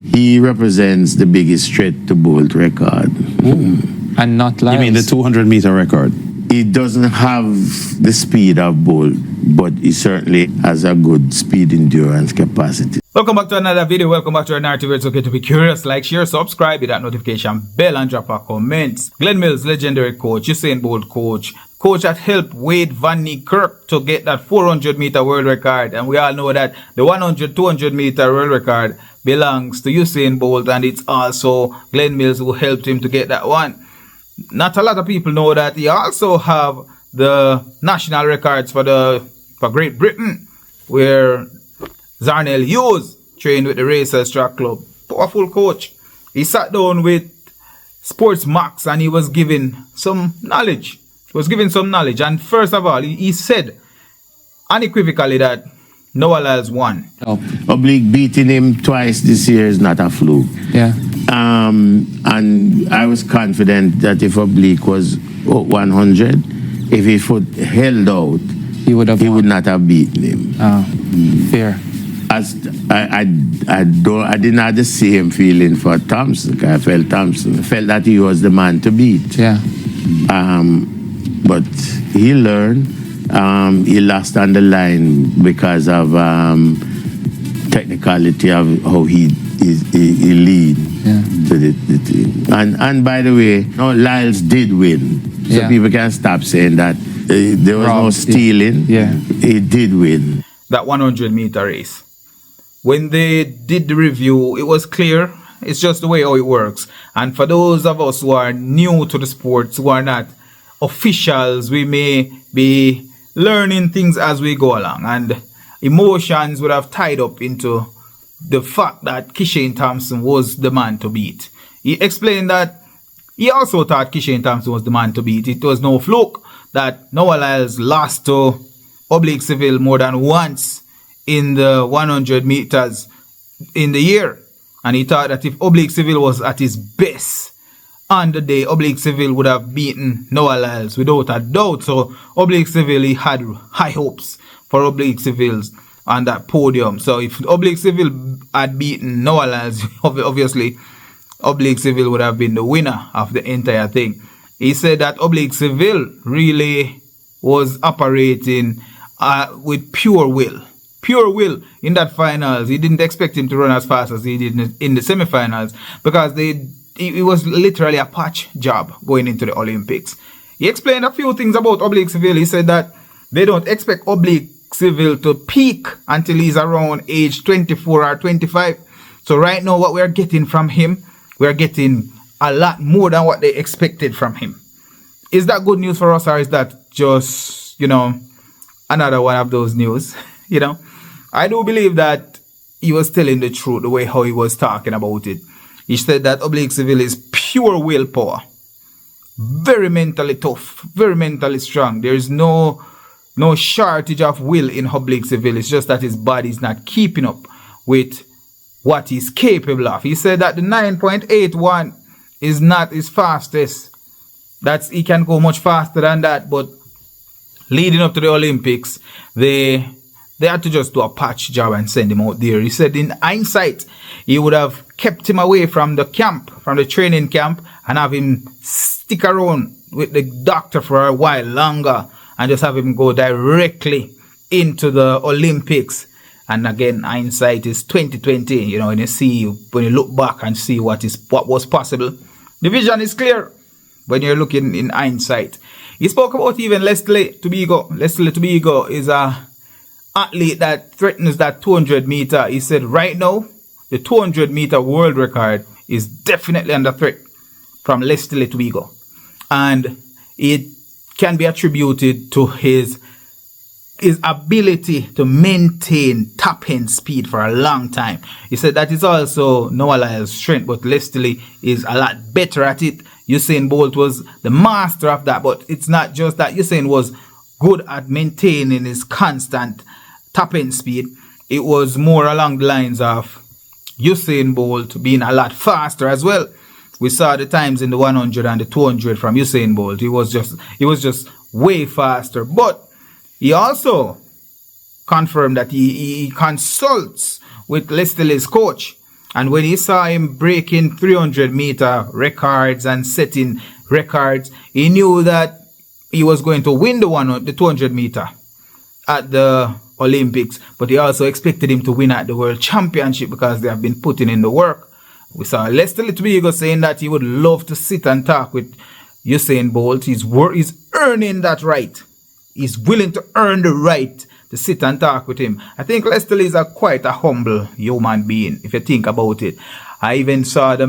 He represents the biggest threat to Bolt record. And not Lyles. You mean the 200-meter record? He doesn't have the speed of Bolt, but he certainly has a good speed endurance capacity. Welcome back to another video. Welcome back to our narrative. It's okay to be curious. Like, share, subscribe, hit that notification bell and drop a comment. Glen Mills, legendary coach, Usain Bolt coach that helped Wade Van Niekerk to get that 400-meter world record. And we all know that the 100, 200-meter world record belongs to Usain Bolt, and it's also Glen Mills who helped him to get that one. Not a lot of people know that he also have the national records for Great Britain, where Zarnell Hughes trained with the Racers Track Club. Powerful coach. He sat down with Sports Max and he was given some knowledge. And first of all, he said unequivocally that Noah Lyles won. Oblique beating him twice this year is not a fluke. Yeah. And I was confident that if Oblique was 100, if his foot held out, he would not have beaten him. Fair. As I didn't have the same feeling for Thompson. I felt that he was the man to beat. Yeah. But he learned. He lost on the line because of technicality of how he lead to the team. And by the way, Lyles did win. So people can stop saying that there was no stealing. Yeah. He did win. That 100-meter race. When they did the review, it was clear. It's just the way how it works. And for those of us who are new to the sports, who are not officials, we may be learning things as we go along. And emotions would have tied up into the fact that Usain Thompson was the man to beat. He explained that he also thought Usain Thompson was the man to beat. It was no fluke that Noah Lyles lost to Oblique Seville more than once in the 100 meters in the year. And he thought that if Oblique Seville was at his best on the day, Oblique Seville would have beaten Noah Lyles without a doubt. So Oblique Seville, he had high hopes for Oblique Seville on that podium. So if Oblique Seville had beaten Noah Lyles, obviously Oblique Seville would have been the winner of the entire thing. He said that Oblique Seville really was operating with pure will in that finals. He didn't expect him to run as fast as he did in the semifinals, because it was literally a patch job going into the Olympics. He explained a few things about Oblique Seville. He said that they don't expect Oblique Seville to peak until he's around age 24 or 25. So right now what we're getting from him, we're getting a lot more than what they expected from him. Is that good news for us, or is that just, another one of those news? I do believe that he was telling the truth the way how he was talking about it. He said that Oblique Seville is pure willpower. Very mentally tough, very mentally strong. There is no shortage of will in Oblique Seville. It's just that his body is not keeping up with what he's capable of. He said that the 9.81 is not his fastest. He can go much faster than that, but leading up to the Olympics, they had to just do a patch job and send him out there. He said in hindsight, he would have kept him away from the camp, from the training camp, and have him stick around with the doctor for a while longer and just have him go directly into the Olympics. And again, hindsight is 2020. When you look back and see what was possible, the vision is clear when you're looking in hindsight. He spoke about even Lestile Tebogo. Lestile Tebogo is a athlete that threatens that 200 meter. He said right now the 200 meter world record is definitely under threat from Lestile Tebogo, and it can be attributed to his ability to maintain top end speed for a long time. He said that is also Noah Lyles' strength, but Lestile is a lot better at it. Usain Bolt was the master of that, but it's not just that Usain was good at maintaining his constant top end speed. It was more along the lines of Usain Bolt being a lot faster as well. We saw the times in the 100 and the 200 from Usain Bolt. He was just way faster. But he also confirmed that he consults with Lestile's coach, And when he saw him breaking 300-meter records and setting records, he knew that he was going to win the 200-meter at the Olympics. But he also expected him to win at the World Championship because they have been putting in the work. We saw Lestile Tebogo saying that he would love to sit and talk with Usain Bolt. He's earning that right. He's willing to earn the right to sit and talk with him. I think Lestile is quite a humble human being, if you think about it. I even saw the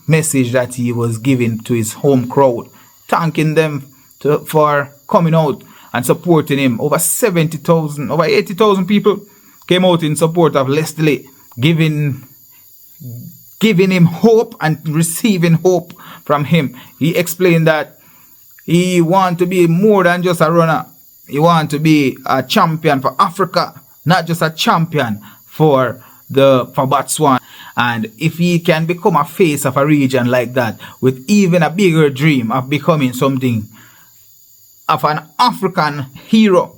message that he was giving to his home crowd, thanking them for coming out and supporting him. Over 80,000 people came out in support of Lestile, giving him hope and receiving hope from him. He explained that he wants to be more than just a runner. He wants to be a champion for Africa, not just a champion for Botswana. And if he can become a face of a region like that, with even a bigger dream of becoming something of an African hero,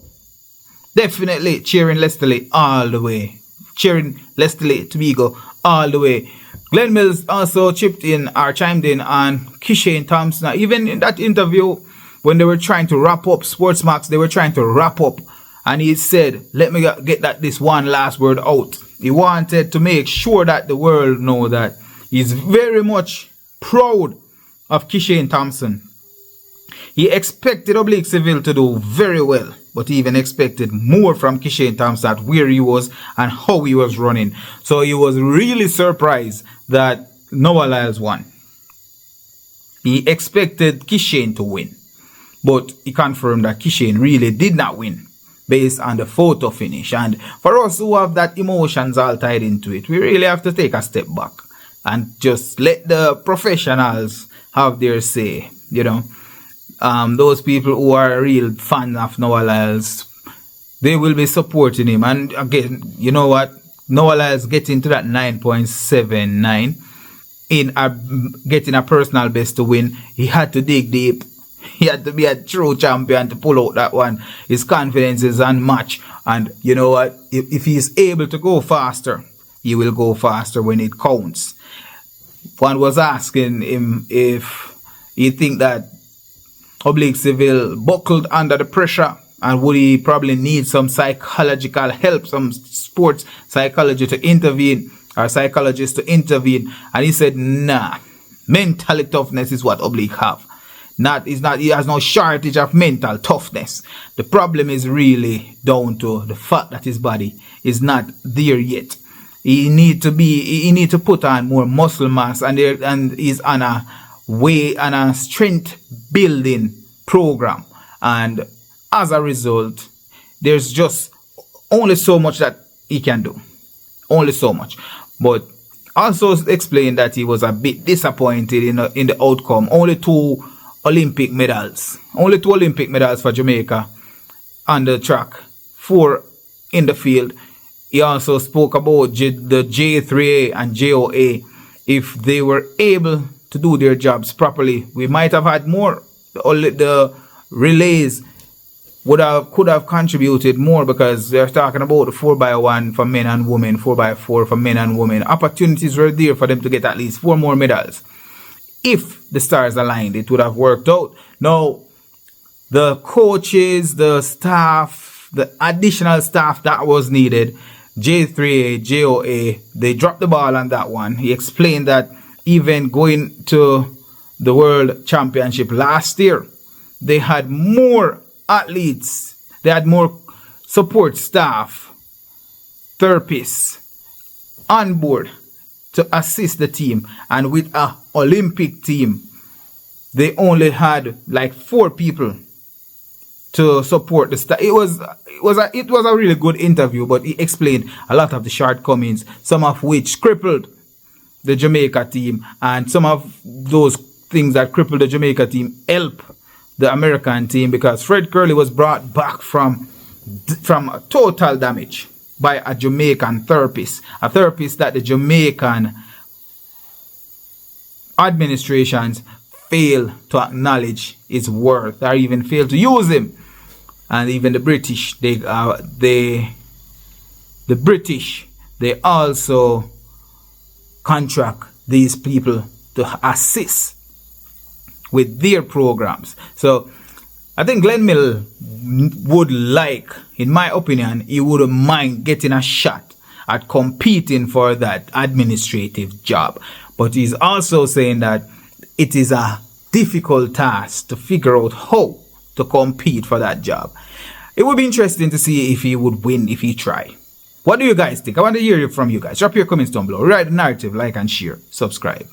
definitely cheering Lestile all the way. Cheering Lestile Tebogo all the way. Glen Mills also chimed in on Usain Thompson. Even in that interview, when they were trying to wrap up Sportsmax, they were trying to wrap up. And he said, let me get this one last word out. He wanted to make sure that the world know that he's very much proud of Usain Thompson. He expected Seville to do very well, but he even expected more from Usain Thompson, where he was and how he was running. So he was really surprised that Noah Lyles won. He expected Usain to win, but he confirmed that Usain really did not win based on the photo finish. And for us who have that emotions all tied into it, we really have to take a step back and just let the professionals have their say, you know. Those people who are real fans of Noah Lyles, they will be supporting him. And again, you know what? Noah Lyles getting to that 9.79 in getting a personal best to win. He had to dig deep. He had to be a true champion to pull out that one. His confidence is unmatched. And you know what? If he's able to go faster, he will go faster when it counts. One was asking him if he think that Seville buckled under the pressure, and would he probably need some psychological help, some sports psychology to intervene, or psychologist to intervene. And he said, nah, mental toughness is what have. He has no shortage of mental toughness. The problem is really down to the fact that his body is not there yet. He need to put on more muscle mass, and he's on a strength building program, and as a result, there's just only so much that he can do, only so much. But also explained that he was a bit disappointed in the outcome. Only two Olympic medals for Jamaica on the track, 4 in the field. He also spoke about the J3A and JOA. If they were able to do their jobs properly, we might have had more. The relays could have contributed more, because they're talking about the 4x1 for men and women, 4x4 for men and women. Opportunities were there for them to get at least 4 more medals. If the stars aligned, it would have worked out. Now, the coaches, the staff, the additional staff that was needed, J3A, JOA, they dropped the ball on that one. He explained that even going to the World Championship last year, they had more athletes, they had more support staff, therapists on board to assist the team. And with an Olympic team, they only had like 4 people to support the staff. It was a really good interview, but he explained a lot of the shortcomings, some of which crippled the Jamaica team, and some of those things that crippled the Jamaica team help the American team, because Fred Curley was brought back from total damage by a Jamaican therapist, a therapist that the Jamaican administrations fail to acknowledge his worth, or even fail to use him. And even the British, they also contract these people to assist with their programs. So I think Glen Mills would like, in my opinion, he wouldn't mind getting a shot at competing for that administrative job. But he's also saying that it is a difficult task to figure out how to compete for that job. It would be interesting to see if he would win if he try. What do you guys think? I want to hear it from you guys. Drop your comments down below. Write the narrative, like and share, subscribe.